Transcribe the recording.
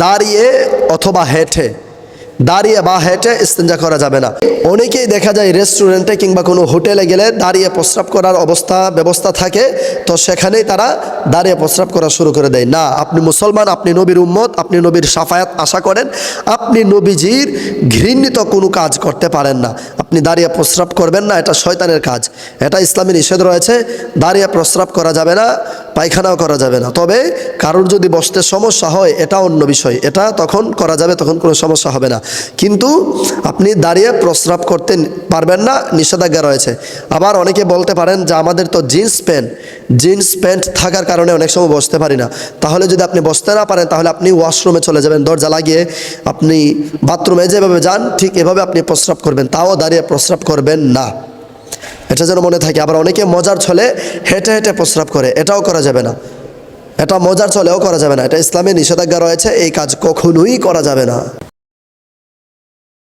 দাঁড়িয়ে অথবা হেঁটে, দাঁড়িয়ে বা হেঁটে ইস্তেঞ্জা করা যাবে না। অনেকেই দেখা যায় রেস্টুরেন্টে কিংবা কোনো হোটেলে গেলে দাঁড়িয়ে প্রস্রাব করার ব্যবস্থা থাকে, তো সেখানেই তারা দাঁড়িয়ে প্রস্রাব করা শুরু করে দেয়। না, আপনি মুসলমান, আপনি নবীর উম্মত, আপনি নবীর শাফায়াত আশা করেন, আপনি নবীজির ঘৃণিত কোনো কাজ করতে পারেন না। আপনি দাঁড়িয়ে প্রস্রাব করবেন না, এটা শয়তানের কাজ, এটা ইসলামে নিষেধ রয়েছে। দাঁড়িয়ে প্রস্রাব করা যাবে না, পায়খানাও করা যাবে না। তবে কারোর যদি বসতে সমস্যা হয় এটা অন্য বিষয়, এটা তখন করা যাবে, তখন কোনো সমস্যা হবে না। কিন্তু আপনি দাঁড়িয়ে প্রস্রাব করতে পারবেন না, নিষেধাজ্ঞা রয়েছে। আবার অনেকে বলতে পারেন যে আমাদের তো জিন্স প্যান্ট থাকার কারণে অনেক সময় বসতে পারি না। তাহলে যদি আপনি বসতে না পারেন তাহলে আপনি ওয়াশরুমে চলে যাবেন, দরজা লাগিয়ে আপনি বাথরুমে যেভাবে যান ঠিক এভাবে আপনি প্রস্রাব করবেন, তাও দাঁড়িয়ে প্রস্রাব করবেন না, এটা যেন মনে থাকে। আবার অনেকে মজার ছলে হেঁটে হেঁটে প্রস্রাব করে, এটাও করা যাবে না, এটা মজার ছলেও করা যাবে না, এটা ইসলামে নিষেধাজ্ঞা রয়েছে, এই কাজ কখনোই করা যাবে না।